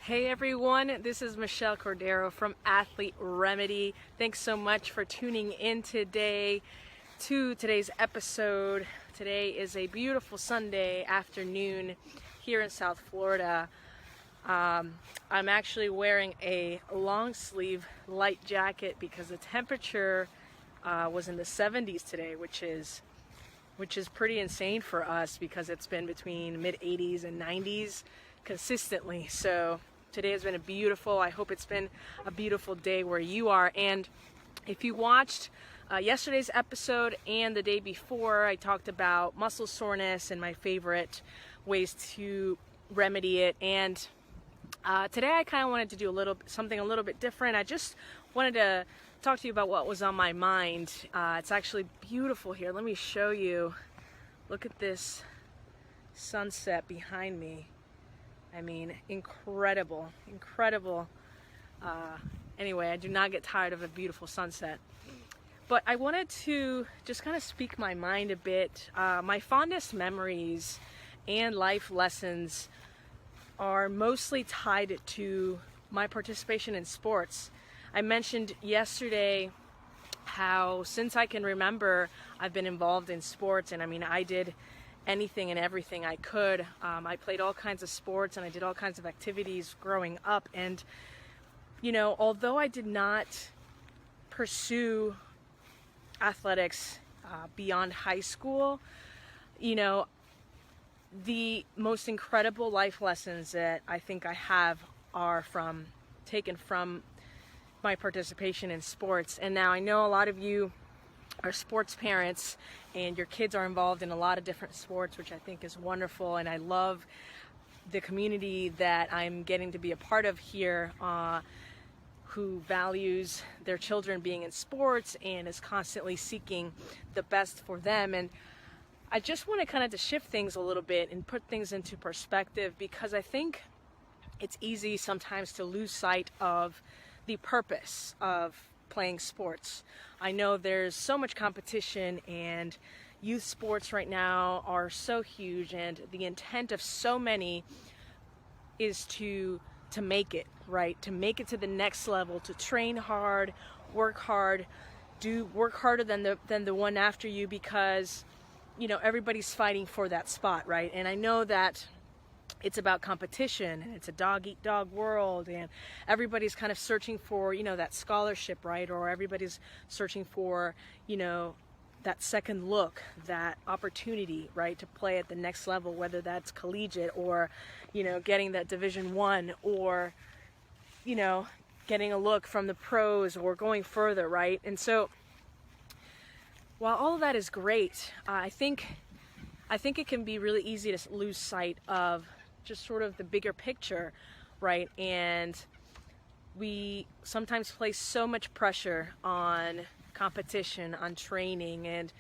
Hey everyone, this is Michelle Cordero from Athlete Remedy. Thanks so much for tuning in today to today's episode. Today is a beautiful Sunday afternoon here in South Florida. I'm actually wearing a long sleeve light jacket because the temperature was in the 70s today, which is pretty insane for us because it's been between mid 80s and 90s consistently. So today has been I hope it's been a beautiful day where you are. And if you watched yesterday's episode and the day before, I talked about muscle soreness and my favorite ways to remedy it. And today I kind of wanted to do something a little bit different. I just wanted to talk to you about what was on my mind. It's actually beautiful here. Let me show you. Look at this sunset behind me. I mean, incredible. Anyway, I do not get tired of a beautiful sunset. But I wanted to just kind of speak my mind a bit. My fondest memories and life lessons are mostly tied to my participation in sports. I mentioned yesterday how since I can remember, I've been involved in sports, and I mean, I did anything and everything I could. I played all kinds of sports and I did all kinds of activities growing up. And, you know, although I did not pursue athletics beyond high school, you know, the most incredible life lessons that I think I have are taken from my participation in sports. And now I know a lot of you are sports parents and your kids are involved in a lot of different sports, which I think is wonderful. And I love the community that I'm getting to be a part of here, who values their children being in sports and is constantly seeking the best for them. And I just want to kind of shift things a little bit and put things into perspective, because I think it's easy sometimes to lose sight of the purpose of playing sports. I know there's so much competition, and youth sports right now are so huge, and the intent of so many is to make it, right? To make it to the next level, to train hard, work harder than the one after you, because you know everybody's fighting for that spot, right? And I know that it's about competition, and it's a dog-eat-dog world, and everybody's kind of searching for, you know, that scholarship, right? Or everybody's searching for, you know, that second look, that opportunity, right, to play at the next level, whether that's collegiate or, you know, getting that Division I, or, you know, getting a look from the pros or going further, right? And so while all of that is great, I think it can be really easy to lose sight of just sort of the bigger picture, right? And we sometimes place so much pressure on competition, on training, and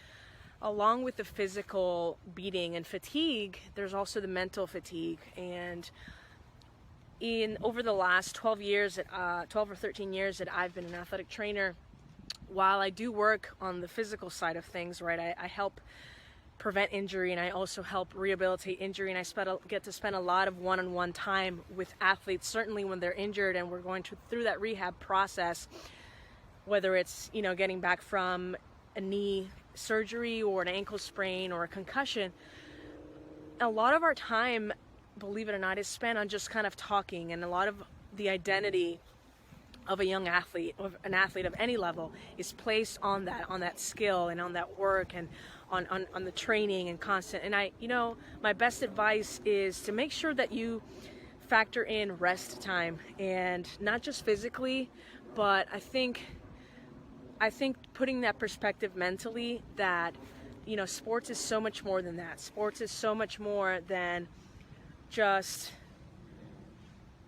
along with the physical beating and fatigue, there's also the mental fatigue. And over the last 12 or 13 years that I've been an athletic trainer, while I do work on the physical side of things, right, I help prevent injury, and I also help rehabilitate injury, and I get to spend a lot of one-on-one time with athletes, certainly when they're injured and we're going through that rehab process, whether it's, you know, getting back from a knee surgery or an ankle sprain or a concussion. A lot of our time, believe it or not, is spent on just kind of talking, and a lot of the identity of a young athlete, of an athlete of any level, is placed on that skill and on that work and on the training and constant. And my best advice is to make sure that you factor in rest time, and not just physically, but I think putting that perspective mentally, that, you know, sports is so much more than that. Sports is so much more than just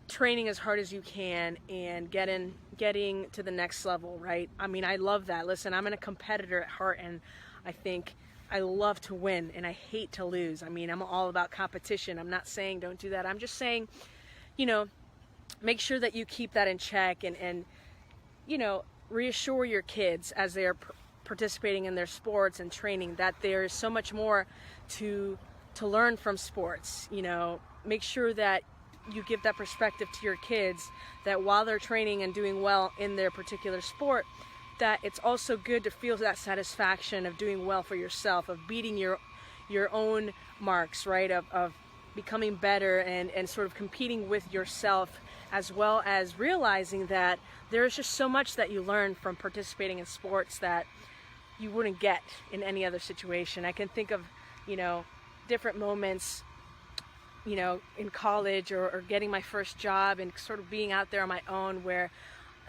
training as hard as you can and getting to the next level, right? I mean, I love that. Listen, I'm a competitor at heart, and I think I love to win and I hate to lose. I mean, I'm all about competition. I'm not saying don't do that. I'm just saying, you know, make sure that you keep that in check, and you know, reassure your kids as they're participating in their sports and training that there is so much more to learn from sports. You know, make sure that you give that perspective to your kids that while they're training and doing well in their particular sport, that it's also good to feel that satisfaction of doing well for yourself, of beating your own marks, right? Of becoming better and sort of competing with yourself, as well as realizing that there is just so much that you learn from participating in sports that you wouldn't get in any other situation. I can think of, different moments, in college or getting my first job and sort of being out there on my own where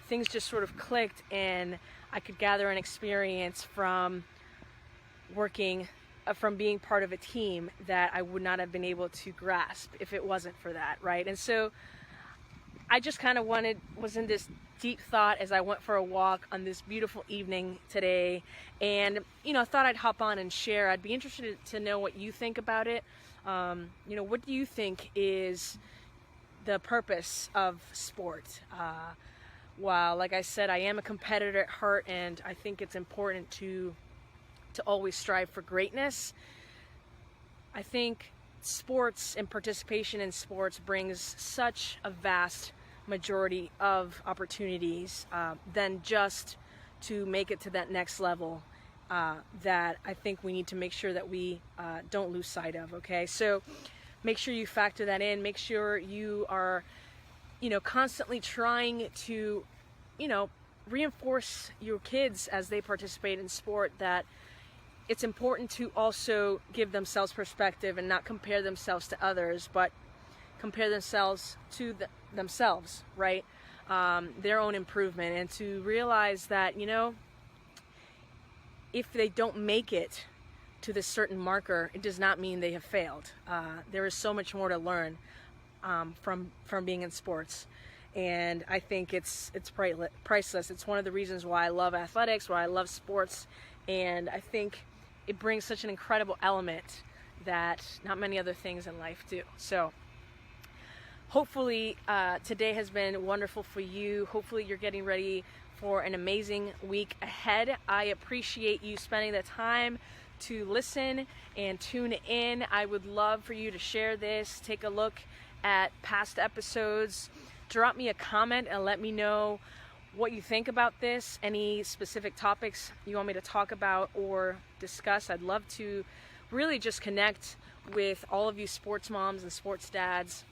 things just sort of clicked and I could gather an experience from working, from being part of a team that I would not have been able to grasp if it wasn't for that, right? And so I just kind of was in this deep thought as I went for a walk on this beautiful evening today, and thought I'd hop on and share. I'd be interested to know what you think about it. What do you think is the purpose of sport? While, like I said, I am a competitor at heart, and I think it's important to always strive for greatness. I think sports and participation in sports brings such a vast majority of opportunities than just to make it to that next level that I think we need to make sure that we don't lose sight of. Okay, so make sure you factor that in. Make sure you are constantly trying to reinforce your kids as they participate in sport that it's important to also give themselves perspective and not compare themselves to others, but compare themselves to themselves, right? Their own improvement, and to realize that, if they don't make it to this certain marker, it does not mean they have failed. There is so much more to learn from being in sports. And I think it's priceless. It's one of the reasons why I love athletics, why I love sports, and I think it brings such an incredible element that not many other things in life do. So hopefully today has been wonderful for you. Hopefully you're getting ready for an amazing week ahead. I appreciate you spending the time to listen and tune in. I would love for you to share this, take a look at past episodes, drop me a comment and let me know what you think about this, any specific topics you want me to talk about or discuss. I'd love to really just connect with all of you sports moms and sports dads.